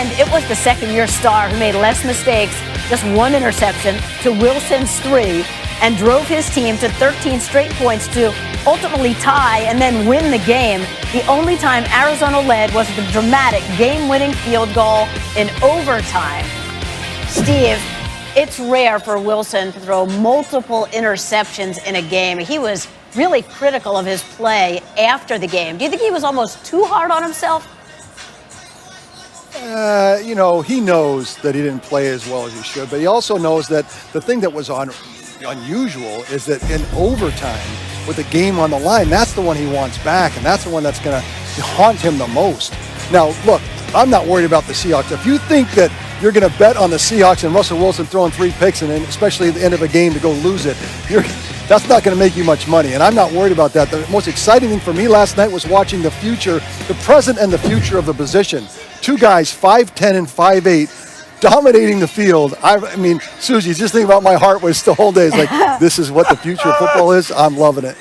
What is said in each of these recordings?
And it was the second-year star who made less mistakes, just one interception, to Wilson's 3, and drove his team to 13 straight points to ultimately tie and then win the game. The only time Arizona led was the dramatic game-winning field goal in overtime. Steve, it's rare for Wilson to throw multiple interceptions in a game. He was really critical of his play after the game. Do you think he was almost too hard on himself? He knows that he didn't play as well as he should, but he also knows that the thing that was unusual is that in overtime, with the game on the line, that's the one he wants back, and that's the one that's going to haunt him the most. Now, look, I'm not worried about the Seahawks. If you think that you're going to bet on the Seahawks and Russell Wilson throwing 3 picks and then especially at the end of a game to go lose it, that's not going to make you much money, and I'm not worried about that. The most exciting thing for me last night was watching the future, the present and the future of the position. 2 guys, 5'10" and 5'8", dominating the field. I mean, Susie, just think about my heart was the whole day. It's like, this is what the future of football is. I'm loving it.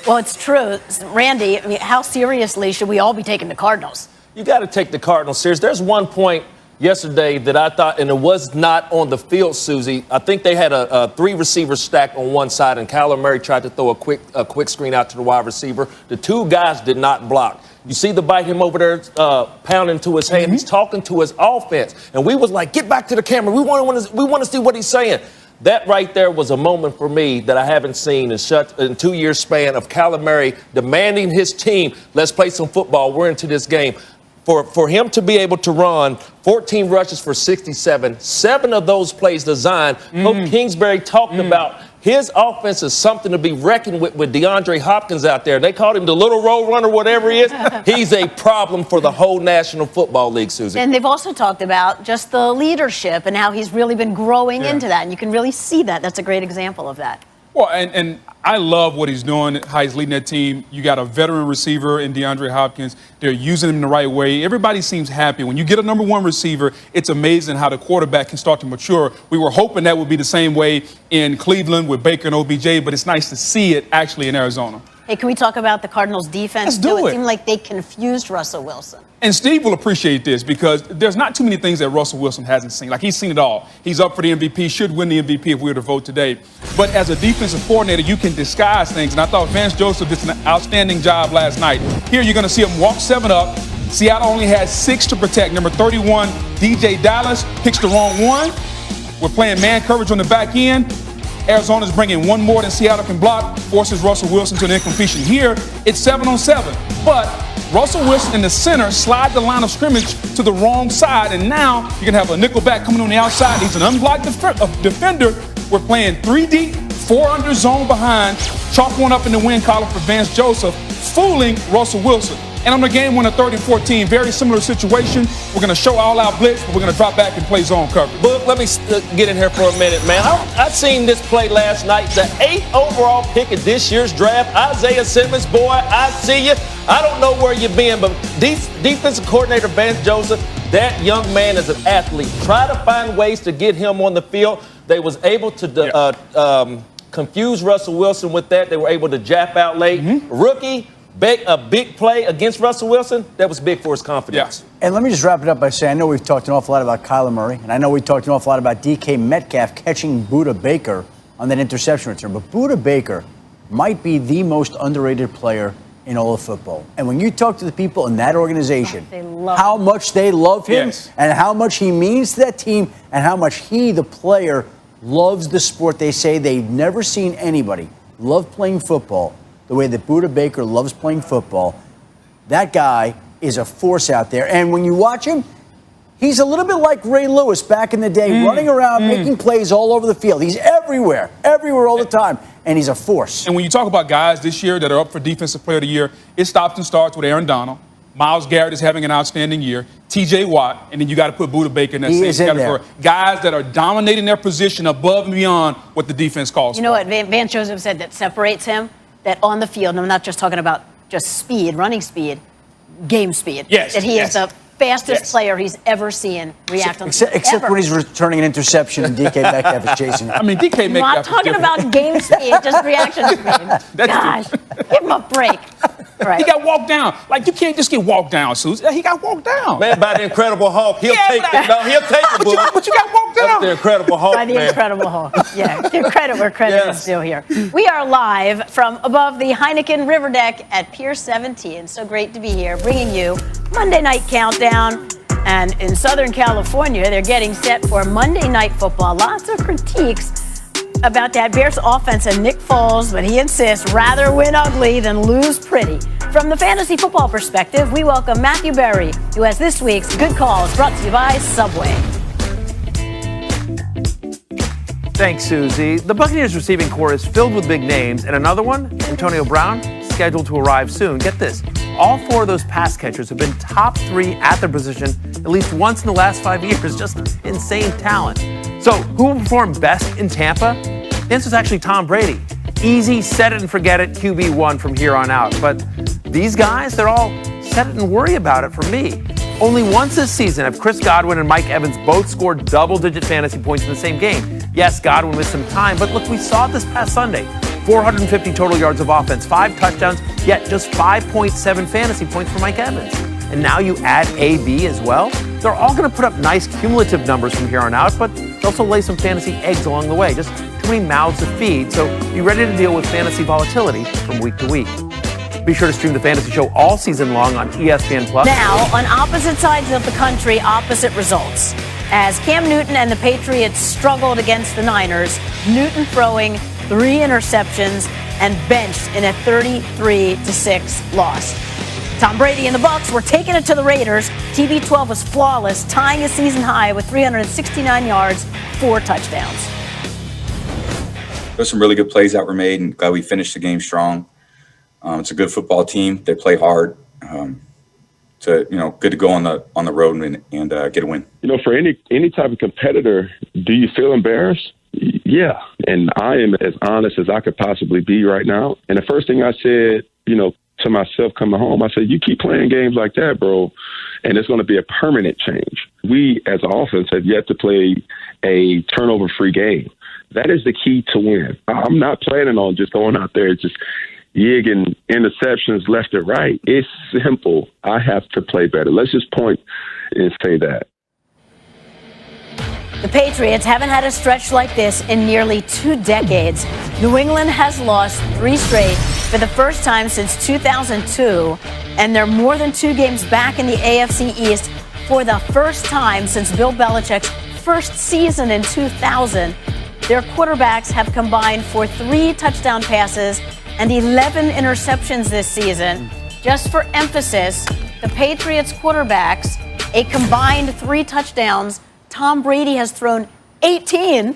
Well, it's true. Randy, I mean, how seriously should we all be taking the Cardinals? You got to take the Cardinals serious. There's one point yesterday that I thought, and it was not on the field, Susie. I think they had a 3 receivers stacked on one side, and Kyler Murray tried to throw a quick screen out to the wide receiver. The 2 guys did not block. You see the bite him over there pounding to his hand. Mm-hmm. He's talking to his offense. And we was like, get back to the camera. We want to see what he's saying. That right there was a moment for me that I haven't seen in 2 years span of Kyler Murray demanding his team, let's play some football. We're into this game. For him to be able to run 14 rushes for 67, 7 of those plays designed. Coach Kingsbury talked about his offense is something to be reckoned with DeAndre Hopkins out there. They called him the little road runner, whatever he is. He's a problem for the whole National Football League, Susie. And they've also talked about just the leadership and how he's really been growing into that. And you can really see that. That's a great example of that. Well, and I love what he's doing, how he's leading that team. You got a veteran receiver in DeAndre Hopkins. They're using him the right way. Everybody seems happy. When you get a number 1 receiver, it's amazing how the quarterback can start to mature. We were hoping that would be the same way in Cleveland with Baker and OBJ, but it's nice to see it actually in Arizona. Hey, can we talk about the Cardinals' defense? Let's do it. It seemed like they confused Russell Wilson. And Steve will appreciate this because there's not too many things that Russell Wilson hasn't seen. Like, he's seen it all. He's up for the MVP, should win the MVP if we were to vote today. But as a defensive coordinator, you can disguise things. And I thought Vance Joseph did an outstanding job last night. Here you're going to see him walk 7 up. Seattle only has 6 to protect. Number 31, DJ Dallas, picks the wrong one. We're playing man coverage on the back end. Arizona's bringing 1 more than Seattle can block, forces Russell Wilson to an incompletion. Here, it's 7-on-7. But Russell Wilson in the center slide the line of scrimmage to the wrong side, and now you can have a nickel back coming on the outside. He's an unblocked defender. We're playing 3 deep, 4 under zone behind, chalk one up in the win column for Vance Joseph, fooling Russell Wilson. And on the game winner 30-14, very similar situation. We're going to show all out blitz, but we're going to drop back and play zone coverage. Book, let me get in here for a minute, man. I seen this play last night. The 8th overall pick of this year's draft, Isaiah Simmons, boy, I see you. I don't know where you've been, but defensive coordinator Vance Joseph, that young man is an athlete. Try to find ways to get him on the field. They was able to confuse Russell Wilson with that. They were able to jab out late. Rookie. A big play against Russell Wilson, that was big for his confidence. Yeah. And let me just wrap it up by saying, I know we've talked an awful lot about Kyler Murray, and I know we've talked an awful lot about DK Metcalf catching Budda Baker on that interception return. But Budda Baker might be the most underrated player in all of football. And when you talk to the people in that organization, how much they love him and how much he means to that team and how much he, the player, loves the sport. They say they've never seen anybody love playing football the way that Budda Baker loves playing football. That guy is a force out there. And when you watch him, he's a little bit like Ray Lewis back in the day, running around, making plays all over the field. He's everywhere all the time, and he's a force. And when you talk about guys this year that are up for Defensive Player of the Year, it stops and starts with Aaron Donald. Myles Garrett is having an outstanding year. T.J. Watt, and then you got to put Budda Baker in that same category. Guys that are dominating their position above and beyond what the defense calls for. You know what Vance Joseph said that separates him? That on the field, and I'm not just talking about just speed, running speed, game speed. Yes. That he is the fastest player he's ever seen react on. Except when he's returning an interception and DK Metcalf is chasing him. I mean, DK Metcalf. I'm not talking about game speed, just reaction speed. Gosh, give him a break. Right. He got walked down. Like, you can't just get walked down, Susan. He got walked down. Man, by the Incredible Hulk, he'll take it. No, he'll take it, but you got walked down. That's the Incredible Hulk, By the Incredible Hulk. Yeah, give credit where credit is due here. We are live from above the Heineken River Deck at Pier 17. So great to be here, bringing you Monday Night Countdown. And in Southern California, they're getting set for Monday Night Football. Lots of critiques about that Bears offense and Nick Foles, but he insists rather win ugly than lose pretty. From the fantasy football perspective, we welcome Matthew Berry, who has this week's Good Calls, brought to you by Subway. Thanks, Susie. The Buccaneers receiving corps is filled with big names, and another one, Antonio Brown, scheduled to arrive soon. Get this, all 4 of those pass catchers have been top 3 at their position at least once in the last 5 years. Just insane talent. So who will perform best in Tampa? The answer is actually Tom Brady. Easy, set it and forget it, QB1 from here on out. But these guys, they're all set it and worry about it for me. Only once this season have Chris Godwin and Mike Evans both scored double-digit fantasy points in the same game. Yes, Godwin missed some time, but look, we saw it this past Sunday. 450 total yards of offense, 5 touchdowns, yet just 5.7 fantasy points for Mike Evans. And now you add AB as well? They're all going to put up nice cumulative numbers from here on out, but they also lay some fantasy eggs along the way. Just too many mouths to feed, so be ready to deal with fantasy volatility from week to week. Be sure to stream the Fantasy Show all season long on ESPN+. Now, on opposite sides of the country, opposite results. As Cam Newton and the Patriots struggled against the Niners, Newton throwing 3 interceptions and benched in a 33-6 loss. Tom Brady and the Bucs were taking it to the Raiders. TB12 was flawless, tying a season high with 369 yards, 4 touchdowns. There's some really good plays that were made, and glad we finished the game strong. It's a good football team. They play hard. Good to go on the road and get a win. For any type of competitor, do you feel embarrassed? Yeah, and I am as honest as I could possibly be right now. And the first thing I said, to myself coming home, I said, you keep playing games like that, bro, and it's going to be a permanent change. We, as an offense, have yet to play a turnover-free game. That is the key to win. I'm not planning on just going out there just yigging interceptions left and right. It's simple. I have to play better. Let's just point and say that. The Patriots haven't had a stretch like this in nearly 2 decades. New England has lost 3 straight for the first time since 2002, and they're more than 2 games back in the AFC East for the first time since Bill Belichick's first season in 2000. Their quarterbacks have combined for 3 touchdown passes and 11 interceptions this season. Just for emphasis, the Patriots quarterbacks, a combined 3 touchdowns. Tom Brady has thrown 18,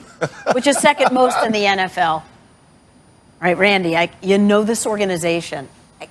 which is second most in the NFL. All right, Randy, you know this organization.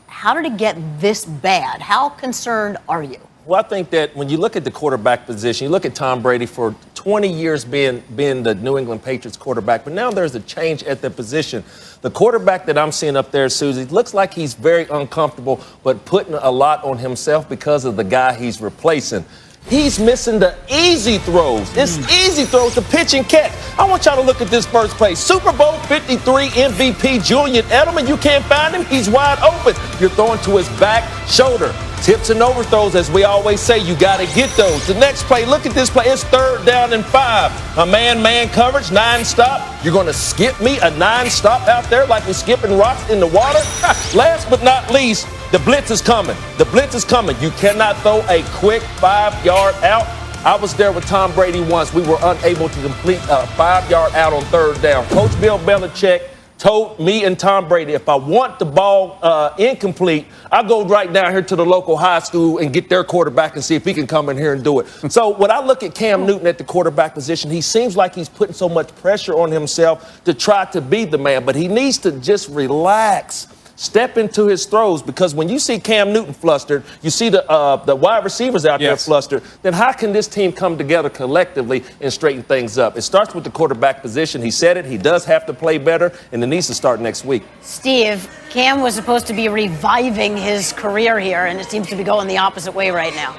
How did it get this bad? How concerned are you? Well, I think that when you look at the quarterback position, you look at Tom Brady for 20 years being the New England Patriots quarterback, but now there's a change at the position. The quarterback that I'm seeing up there, Susie, looks like he's very uncomfortable, but putting a lot on himself because of the guy he's replacing. He's missing the easy throws. It's easy throws to pitch and catch. I want y'all to look at this first play. Super Bowl 53 MVP Julian Edelman. You can't find him. He's wide open. You're throwing to his back shoulder. Tips and overthrows, as we always say, you got to get those. The next play, look at this play. It's 3rd down and 5. A man-man coverage, 9-stop. You're going to skip me a 9-stop out there like we're skipping rocks in the water? Last but not least, the blitz is coming. The blitz is coming. You cannot throw a quick 5-yard out. I was there with Tom Brady once. We were unable to complete a 5-yard out on 3rd down. Coach Bill Belichick told me and Tom Brady, if I want the ball incomplete, I'll go right down here to the local high school and get their quarterback and see if he can come in here and do it. So when I look at Cam Newton at the quarterback position, he seems like he's putting so much pressure on himself to try to be the man, but he needs to just relax. Step into his throws, because when you see Cam Newton flustered, you see the wide receivers out there flustered, then how can this team come together collectively and straighten things up? It starts with the quarterback position. He said it. He does have to play better, and it needs to start next week. Steve, Cam was supposed to be reviving his career here, and it seems to be going the opposite way right now.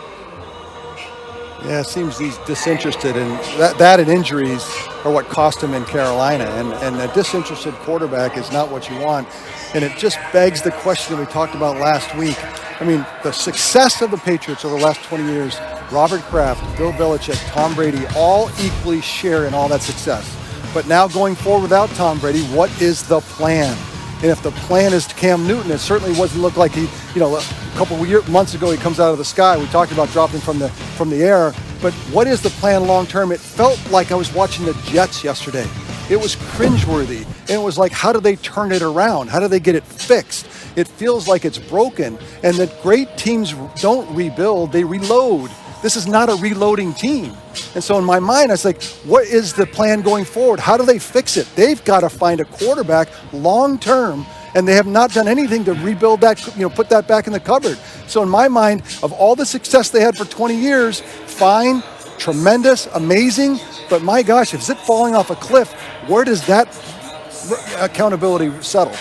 Yeah, it seems he's disinterested, and that and injuries are what cost him in Carolina. And a disinterested quarterback is not what you want. And it just begs the question that we talked about last week. I mean, the success of the Patriots over the last 20 years, Robert Kraft, Bill Belichick, Tom Brady, all equally share in all that success. But now going forward without Tom Brady, what is the plan? And if the plan is Cam Newton, it certainly wasn't look like he, a couple of months ago he comes out of the sky. We talked about dropping from the air. But what is the plan long term? It felt like I was watching the Jets yesterday. It was cringeworthy. And it was like, how do they turn it around? How do they get it fixed? It feels like it's broken. And that great teams don't rebuild, they reload. This is not a reloading team. And so in my mind, I was like, what is the plan going forward? How do they fix it? They've got to find a quarterback long term, and they have not done anything to rebuild that, put that back in the cupboard. So in my mind, of all the success they had for 20 years, fine, tremendous, amazing, but my gosh, if it's falling off a cliff, where does that accountability settle?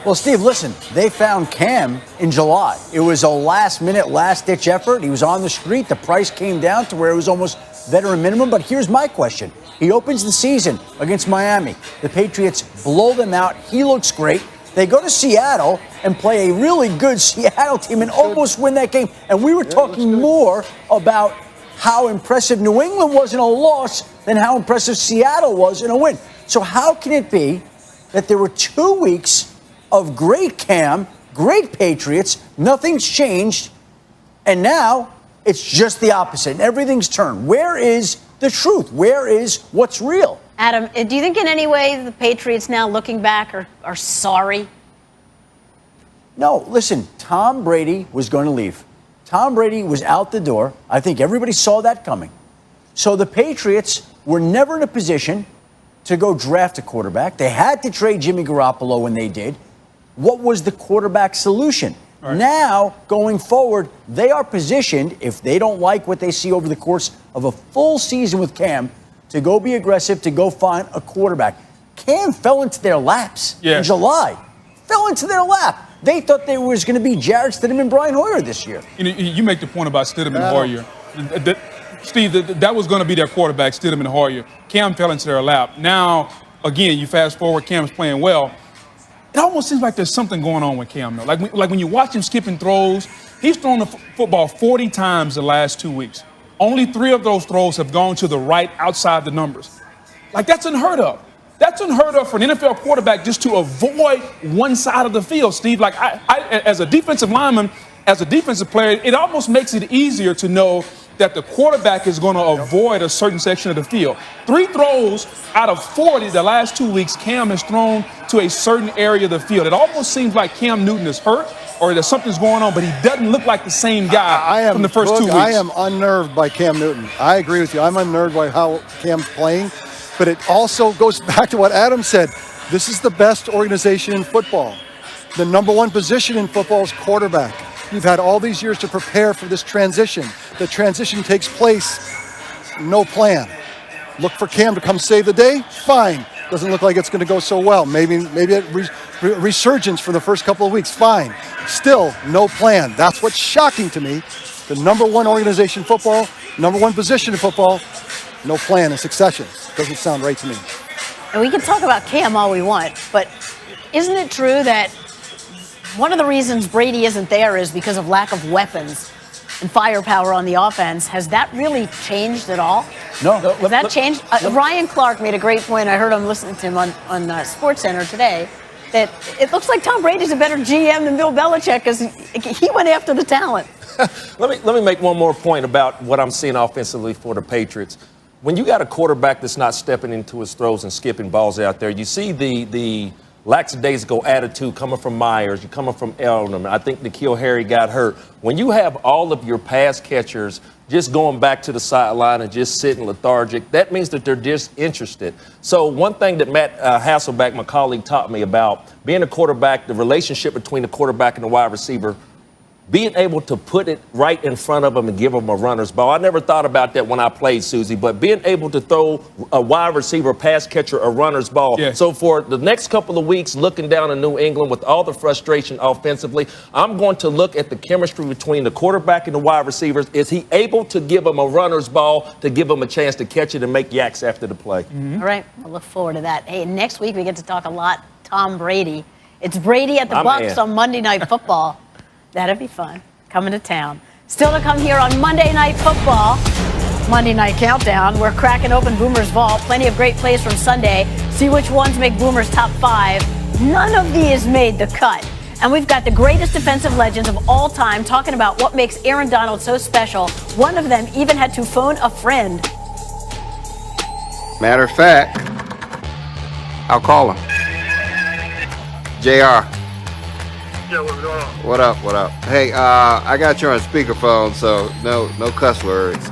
Well, Steve, listen, they found Cam in July. It was a last-minute, last-ditch effort. He was on the street. The price came down to where it was almost veteran minimum. But here's my question. He opens the season against Miami. The Patriots blow them out. He looks great. They go to Seattle and play a really good Seattle team and almost win that game. And we were talking more about how impressive New England was in a loss than how impressive Seattle was in a win. So how can it be that there were 2 weeks of great Cam, great Patriots, nothing's changed, and now it's just the opposite, and everything's turned? Where is the truth? Where is what's real? Adam, do you think in any way the Patriots now looking back are sorry? No, listen, Tom Brady was going to leave. Tom Brady was out the door. I think everybody saw that coming. So the Patriots were never in a position to go draft a quarterback. They had to trade Jimmy Garoppolo when they did. What was the quarterback solution? Right. Now, going forward, they are positioned, if they don't like what they see over the course of a full season with Cam, to go be aggressive, to go find a quarterback. Cam fell into their laps in July. Fell into their lap. They thought there was going to be Jarrett Stidham and Brian Hoyer this year. You make the point about Stidham and Hoyer. Steve, that was going to be their quarterback, Stidham and Hoyer. Cam fell into their lap. Now, again, you fast forward, Cam's playing well. It almost seems like there's something going on with Cam, though. Like when you watch him skipping throws, he's thrown the football 40 times the last 2 weeks. Only 3 of those throws have gone to the right outside the numbers. Like, that's unheard of. That's unheard of for an NFL quarterback just to avoid one side of the field, Steve. Like, I as a defensive lineman, as a defensive player, it almost makes it easier to know that the quarterback is going to avoid a certain section of the field. 3 throws out of 40 the last 2 weeks, Cam has thrown to a certain area of the field. It almost seems like Cam Newton is hurt or that something's going on, but he doesn't look like the same guy from the first 2 weeks. I am unnerved by Cam Newton. I agree with you. I'm unnerved by how Cam's playing. But it also goes back to what Adam said. This is the best organization in football. The number 1 position in football is quarterback. You've had all these years to prepare for this transition. The transition takes place, no plan. Look for Cam to come save the day? Fine. Doesn't look like it's going to go so well. Maybe a resurgence for the first couple of weeks? Fine. Still, no plan. That's what's shocking to me. The number 1 organization in football, number 1 position in football, no plan and succession. Doesn't sound right to me. And we can talk about Cam all we want, but isn't it true that one of the reasons Brady isn't there is because of lack of weapons and firepower on the offense? Has that really changed at all? No. Has that changed? Ryan Clark made a great point. I heard him listening to him on SportsCenter today, that it looks like Tom Brady's a better GM than Bill Belichick because he went after the talent. Let me make one more point about what I'm seeing offensively for the Patriots. When you got a quarterback that's not stepping into his throws and skipping balls out there, you see the lackadaisical attitude coming from Myers, you're coming from Edelman. I think N'Keal Harry got hurt. When you have all of your pass catchers just going back to the sideline and just sitting lethargic, that means that they're disinterested. So one thing that Matt Hasselbeck, my colleague, taught me about being a quarterback, the relationship between the quarterback and the wide receiver, being able to put it right in front of them and give them a runner's ball. I never thought about that when I played, Susie, but being able to throw a wide receiver, pass catcher, a runner's ball. Yeah. So for the next couple of weeks, looking down in New England with all the frustration offensively, I'm going to look at the chemistry between the quarterback and the wide receivers. Is he able to give them a runner's ball to give them a chance to catch it and make yaks after the play? All right, I look forward to that. Hey, next week we get to talk a lot Tom Brady. It's Brady at the Bucs on Monday Night Football. That'd be fun. Coming to town. Still to come here on Monday Night Football. Monday Night Countdown. We're cracking open Boomer's vault. Plenty of great plays from Sunday. See which ones make Boomer's top 5. None of these made the cut. And we've got the greatest defensive legends of all time talking about what makes Aaron Donald so special. One of them even had to phone a friend. Matter of fact, I'll call him. JR. Yeah, what's going on? What up? Hey, I got you on speakerphone, so no cuss words.